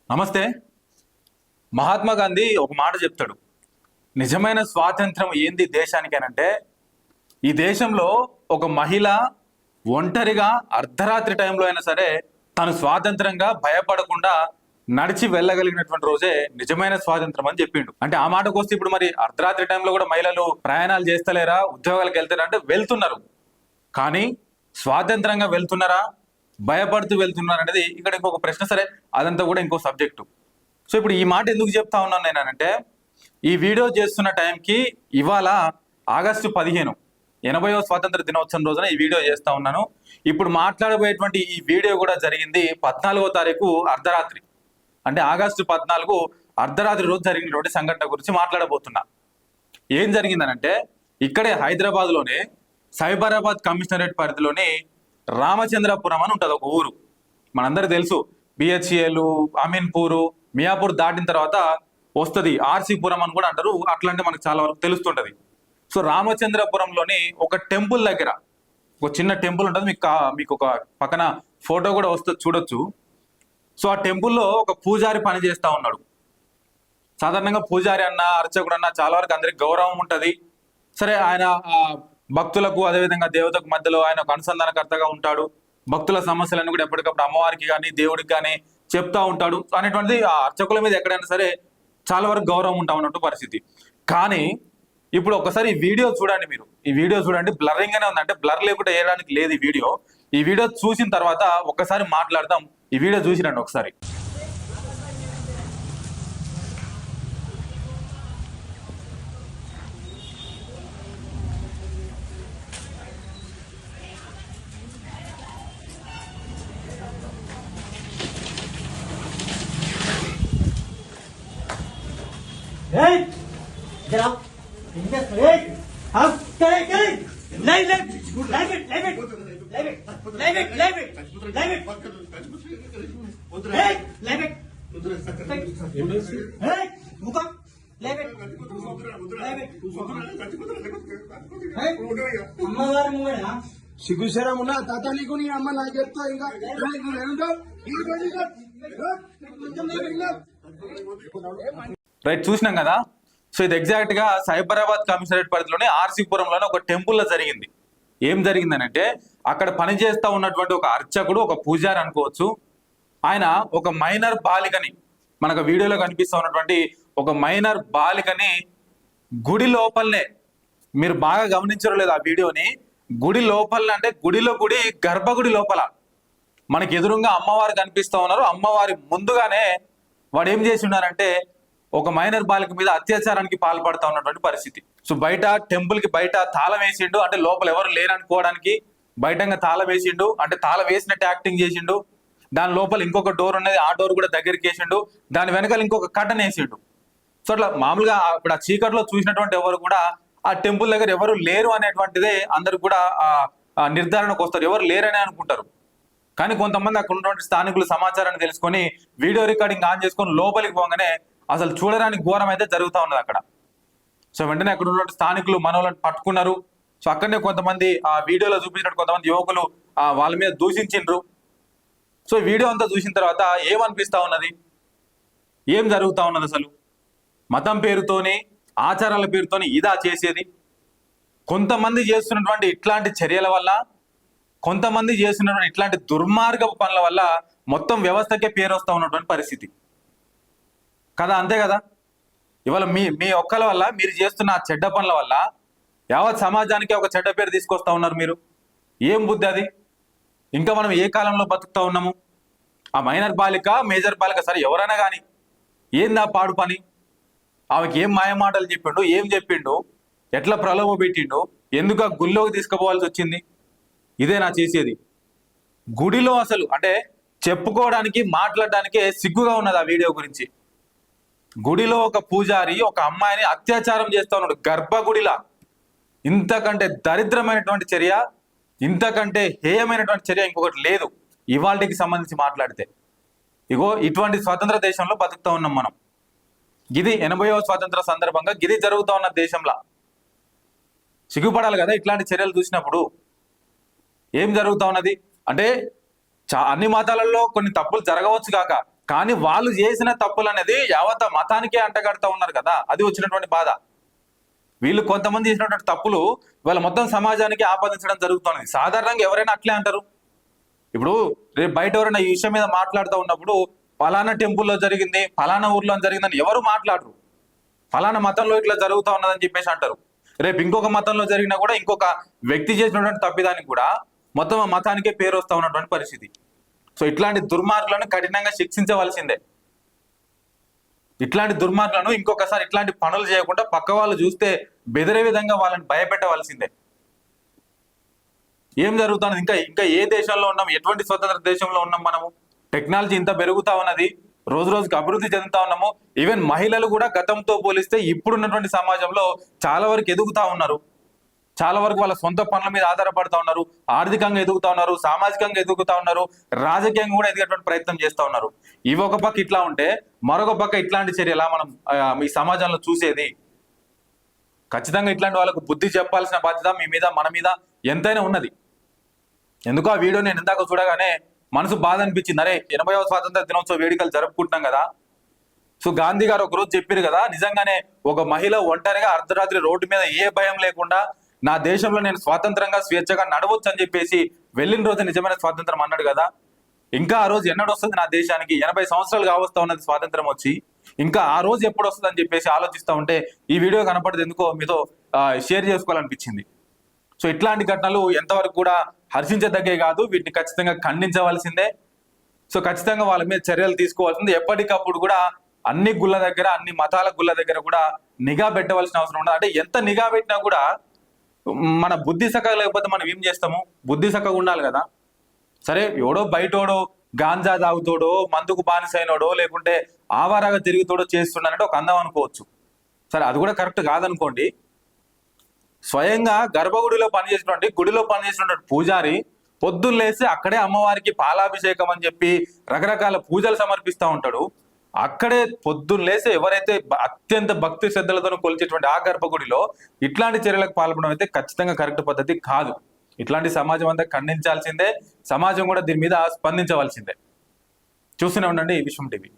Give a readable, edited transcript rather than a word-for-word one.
నమస్తే. మహాత్మా గాంధీ ఒక మాట చెప్తాడు. నిజమైన స్వాతంత్రం ఏంది దేశానికేనంటే, ఈ దేశంలో ఒక మహిళ ఒంటరిగా అర్ధరాత్రి టైంలో అయినా సరే తను స్వాతంత్రంగా భయపడకుండా నడిచి వెళ్ళగలిగినటువంటి రోజే నిజమైన స్వాతంత్రం అని చెప్పిండు. అంటే ఆ మాటకు వస్తే ఇప్పుడు మరి అర్ధరాత్రి టైంలో కూడా మహిళలు ప్రయాణాలు చేస్తలేరా, ఉద్యోగాలకు వెళ్తారా అంటే వెళ్తున్నారు. కానీ స్వాతంత్రంగా వెళ్తున్నారా, భయపడుతూ వెళ్తున్నారు అనేది ఇక్కడ ఇంకొక ప్రశ్న. సరే, అదంతా కూడా ఇంకో సబ్జెక్టు. సో ఇప్పుడు ఈ మాట ఎందుకు చెప్తా ఉన్నాను నేనంటే, ఈ వీడియో చేస్తున్న టైంకి ఇవాళ ఆగస్టు 15 80వ స్వాతంత్ర దినోత్సవం రోజున ఈ వీడియో చేస్తా ఉన్నాను. ఇప్పుడు మాట్లాడబోయేటువంటి ఈ వీడియో కూడా జరిగింది 14వ తారీఖు అర్ధరాత్రి, అంటే ఆగస్టు 14 అర్ధరాత్రి రోజు జరిగినటువంటి సంఘటన గురించి మాట్లాడబోతున్నా. ఏం జరిగిందనంటే, ఇక్కడే హైదరాబాద్లోనే సైబరాబాద్ కమిషనరేట్ పరిధిలోని రామచంద్రపురం అని ఉంటుంది ఒక ఊరు. మనందరికీ తెలుసు, బిహెచ్ఏలు, అమీన్పూరు, మియాపూర్ దాటిన తర్వాత వస్తుంది ఆర్సీపురం అని కూడా అంటారు. అట్లాంటి మనకు చాలా వరకు తెలుస్తుంటది. సో రామచంద్రపురంలోని ఒక టెంపుల్ దగ్గర ఒక చిన్న టెంపుల్ ఉంటుంది. మీకు ఒక పక్కన ఫోటో కూడా వస్తుంది, చూడొచ్చు. సో ఆ టెంపుల్లో ఒక పూజారి పని చేస్తా ఉన్నాడు. సాధారణంగా పూజారి అన్న, అర్చకుడు అన్న చాలా వరకు అందరికి గౌరవం ఉంటుంది. సరే, ఆయన భక్తులకు అదేవిధంగా దేవతకు మధ్యలో ఆయన ఒక అనుసంధానకర్తగా ఉంటాడు. భక్తుల సమస్యలను కూడా ఎప్పటికప్పుడు అమ్మవారికి కానీ దేవుడికి కానీ చెప్తా ఉంటాడు అనేటువంటిది ఆ అర్చకుల మీద ఎక్కడైనా సరే చాలా వరకు గౌరవం ఉంటా ఉన్నట్టు పరిస్థితి. కానీ ఇప్పుడు ఒకసారి ఈ వీడియో చూడండి. మీరు ఈ వీడియో చూడండి, బ్లరింగ్ గానే ఉంది, అంటే బ్లర్ లేకుండా వేయడానికి లేదు ఈ వీడియో. ఈ వీడియో చూసిన తర్వాత ఒక్కసారి మాట్లాడదాం. ఈ వీడియో చూసిరండి ఒకసారి. Hey! Get up! Hey! Up! Get it! Leave it! Leave it! Leave it! Leave it! Leave it! Leave it! Leave it! Hey! Leave it! Hey! Move up! Leave it! Leave it! Hey! అమ్మగారు నువ్వేనా? సిగ్గుశరం ఉన్నా తాత నీకు నీ అమ్మ నాకు చెప్తా ఇంకా రైట్, చూసినాం కదా. సో ఇది ఎగ్జాక్ట్ గా సైబరాబాద్ కమిషనరేట్ పరిధిలోనే ఆర్సీపురంలోనే ఒక టెంపుల్లో జరిగింది. ఏం జరిగిందనంటే, అక్కడ పనిచేస్తా ఉన్నటువంటి ఒక అర్చకుడు, ఒక పూజారి అనుకోవచ్చు, ఆయన ఒక మైనర్ బాలికని, మనకు వీడియోలో కనిపిస్తా ఉన్నటువంటి ఒక మైనర్ బాలికని గుడి లోపలనే, మీరు బాగా గమనించరు లేదు ఆ వీడియోని, గుడి లోపల అంటే గుడిలో గుడి గర్భగుడి లోపల మనకి ఎదురుగా అమ్మవారు కనిపిస్తా ఉన్నారు. అమ్మవారి ముందుగానే వాడు ఏం చేసి ఉన్నారంటే ఒక మైనర్ బాలిక మీద అత్యాచారానికి పాల్పడతా ఉన్నటువంటి పరిస్థితి. సో బయట టెంపుల్ కి బయట తాళం వేసిండు, అంటే లోపల ఎవరు లేరనుకోవడానికి బయటంగా తాళం వేసిండు, అంటే తాళం వేసినట్టు యాక్టింగ్ చేసిండు. దాని లోపల ఇంకొక డోర్ ఉన్నది, ఆ డోర్ కూడా దగ్గరికి వేసిండు. దాని వెనకాల ఇంకొక కట్టన్ వేసిండు. సో అట్లా మామూలుగా ఇప్పుడు ఆ చీకట్లో చూసినటువంటి ఎవరు కూడా ఆ టెంపుల్ దగ్గర ఎవరు లేరు అనేటువంటిదే అందరు కూడా నిర్ధారణకు వస్తారు, ఎవరు లేరని అనుకుంటారు. కానీ కొంతమంది అక్కడ ఉన్నటువంటి స్థానికులు సమాచారాన్ని తెలుసుకొని వీడియో రికార్డింగ్ ఆన్ చేసుకొని లోపలికి పోగానే అసలు చూడడానికి ఘోరం అయితే జరుగుతూ ఉన్నది అక్కడ. సో వెంటనే అక్కడ ఉన్నటువంటి స్థానికులు మనోళ్ళని పట్టుకున్నారు. సో అక్కడనే కొంతమంది ఆ వీడియోలో చూపించినట్టు కొంతమంది యువకులు వాళ్ళ మీద దూషించిండ్రు. సో వీడియో అంతా చూసిన తర్వాత ఏమనిపిస్తా ఉన్నది, ఏం జరుగుతూ ఉన్నది, అసలు మతం పేరుతోని ఆచారాల పేరుతోని ఇదా చేసేది? కొంతమంది చేస్తున్నటువంటి ఇట్లాంటి చర్యల వల్ల, కొంతమంది చేస్తున్నటువంటి ఇట్లాంటి దుర్మార్గపు పనుల వల్ల మొత్తం వ్యవస్థకే పేరు వస్తూ ఉన్నటువంటి పరిస్థితి కదా. అంతే కదా. ఇవాళ మీ ఒక్కల వల్ల, మీరు చేస్తున్న ఆ చెడ్డ పనుల వల్ల యావత్ సమాజానికి ఒక చెడ్డ పేరు తీసుకొస్తా ఉన్నారు మీరు. ఏం బుద్ధి అది? ఇంకా మనం ఏ కాలంలో బతుకుతా ఉన్నాము? ఆ మైనర్ బాలిక, మేజర్ బాలిక, సరే ఎవరైనా కానీ ఏందా పాడు పని? ఆమెకి ఏం మాయమాటలు చెప్పిండు, ఏం చెప్పిండు, ఎట్లా ప్రలోభ పెట్టిండు, ఎందుకు ఆ గుళ్ళోకి తీసుకుపోవాల్సి వచ్చింది? ఇదే నా చేసేది. గుడిలో అసలు అంటే చెప్పుకోవడానికి, మాట్లాడడానికే సిగ్గుగా ఉన్నది ఆ వీడియో గురించి. గుడిలో ఒక పూజారి ఒక అమ్మాయిని అత్యాచారం చేస్తా ఉన్నాడు గర్భగుడిలా. ఇంతకంటే దరిద్రమైనటువంటి చర్య, ఇంతకంటే హేయమైనటువంటి చర్య ఇంకొకటి లేదు ఇవాళకి సంబంధించి మాట్లాడితే. ఇగో ఇటువంటి స్వతంత్ర దేశంలో బతుకుతా ఉన్నాం మనం. గిది 80వ స్వాతంత్ర సందర్భంగా గిది జరుగుతూ ఉన్న దేశంలో సిగ్గుపడాలి కదా ఇట్లాంటి చర్యలు చూసినప్పుడు. ఏం జరుగుతూ ఉన్నది అంటే అన్ని మతాలలో కొన్ని తప్పులు జరగవచ్చు కాక, కానీ వాళ్ళు చేసిన తప్పులు అనేది యావత మతానికే అంటగడతా ఉన్నారు కదా, అది వచ్చినటువంటి బాధ. వీళ్ళు కొంతమంది చేసినటువంటి తప్పులు వాళ్ళ మొత్తం సమాజానికి ఆపాదించడం జరుగుతున్నది. సాధారణంగా ఎవరైనా అట్లే అంటారు. ఇప్పుడు రేపు బయట ఎవరైనా ఈ విషయం మీద మాట్లాడుతూ ఉన్నప్పుడు ఫలానా టెంపుల్లో జరిగింది, ఫలానా ఊర్లో జరిగిందని ఎవరు మాట్లాడరు. ఫలానా మతంలో ఇట్లా జరుగుతూ ఉన్నదని చెప్పేసి అంటారు. రేపు ఇంకొక మతంలో జరిగినా కూడా ఇంకొక వ్యక్తి చేసినటువంటి తప్పిదానికి కూడా మొత్తం ఆ మతానికే పేరు వస్తూ ఉన్నటువంటి పరిస్థితి. సో ఇట్లాంటి దుర్మార్గులను కఠినంగా శిక్షించవలసిందే. ఇట్లాంటి దుర్మార్గులను ఇంకొకసారి ఇట్లాంటి పనులు చేయకుండా పక్క వాళ్ళు చూస్తే బెదిరే విధంగా వాళ్ళని భయపెట్టవలసిందే. ఏం జరుగుతున్నది? ఇంకా ఇంకా ఏ దేశంలో ఉన్నాం? ఎటువంటి స్వతంత్ర దేశంలో ఉన్నాం మనము? టెక్నాలజీ ఇంత పెరుగుతా ఉన్నది, రోజు రోజుకి అభివృద్ధి చెందుతా ఉన్నాము. ఈవెన్ మహిళలు కూడా గతంతో పోలిస్తే ఇప్పుడున్నటువంటి సమాజంలో చాలా వరకు ఎదుగుతా ఉన్నారు. చాలా వరకు వాళ్ళ సొంత పనుల మీద ఆధారపడతా ఉన్నారు, ఆర్థికంగా ఎదుగుతా ఉన్నారు, సామాజికంగా ఎదుగుతా ఉన్నారు, రాజకీయంగా కూడా ఎదిగేటువంటి ప్రయత్నం చేస్తూ ఉన్నారు. ఇవి ఒక పక్క ఇట్లా ఉంటే మరొక పక్క ఇట్లాంటి చర్యలా మనం ఈ సమాజంలో చూసేది? ఖచ్చితంగా ఇట్లాంటి వాళ్ళకు బుద్ధి చెప్పాల్సిన బాధ్యత మీ మీద, మన మీద ఎంతైనా ఉన్నది. ఎందుకో ఆ వీడియో నేను ఇందాక చూడగానే మనసు బాధ అనిపించింది. అరే 80వ స్వాతంత్ర దినోత్సవ వేడుకలు జరుపుకుంటున్నాం కదా. సో గాంధీ గారు ఒక రోజు చెప్పారు కదా, నిజంగానే ఒక మహిళ ఒంటరిగా అర్ధరాత్రి రోడ్డు మీద ఏ భయం లేకుండా నా దేశంలో నేను స్వాతంత్రంగా స్వేచ్ఛగా నడవచ్చు అని చెప్పేసి వెళ్ళిన రోజు నిజమైన స్వాతంత్రం అన్నాడు కదా. ఇంకా ఆ రోజు ఎన్నడు వస్తుంది నా దేశానికి? 80 సంవత్సరాలు కావస్తా ఉన్నది స్వాతంత్రం వచ్చి, ఇంకా ఆ రోజు ఎప్పుడు వస్తుంది అని చెప్పేసి ఆలోచిస్తూ ఉంటే ఈ వీడియో కనపడదు ఎందుకో మీతో షేర్ చేసుకోవాలనిపించింది. సో ఇట్లాంటి ఘటనలు ఎంతవరకు కూడా హర్షించదగ్గే కాదు, వీటిని ఖచ్చితంగా ఖండించవలసిందే. సో ఖచ్చితంగా వాళ్ళ మీద చర్యలు తీసుకోవాల్సింది. ఎప్పటికప్పుడు కూడా అన్ని గుళ్ళ దగ్గర, అన్ని మతాల గుళ్ళ దగ్గర కూడా నిఘా పెట్టవలసిన అవసరం ఉండదు. అంటే ఎంత నిఘా పెట్టినా కూడా మన బుద్ధి సక్కగా లేకపోతే మనం ఏం చేస్తాము? బుద్ధి సక్కగా ఉండాలి కదా. సరే ఎవడో బయటోడో గాంజా తాగుతోడో, మందుకు బానిసైనోడో, లేకుంటే ఆవారాగా తిరుగుతోడో చేస్తున్నానంటే ఒక అందం అనుకోవచ్చు. సరే అది కూడా కరెక్ట్ కాదనుకోండి. స్వయంగా గర్భగుడిలో పనిచేసినటువంటి, గుడిలో పనిచేసినటువంటి పూజారి పొద్దున్న లేసి అక్కడే అమ్మవారికి పాలాభిషేకం అని చెప్పి రకరకాల పూజలు సమర్పిస్తూ ఉంటాడు. అక్కడే పొద్దున్న లేసి ఎవరైతే అత్యంత భక్తి శ్రద్ధలతో కొలిచేటువంటి ఆ గర్భగుడిలో ఇట్లాంటి చర్యలకు పాల్పడడం అయితే ఖచ్చితంగా కరెక్ట్ పద్ధతి కాదు. ఇట్లాంటి సమాజం అంతా ఖండించాల్సిందే. సమాజం కూడా దీని మీద స్పందించవలసిందే. చూస్తూనే ఉండండి విశ్వం టీవీ.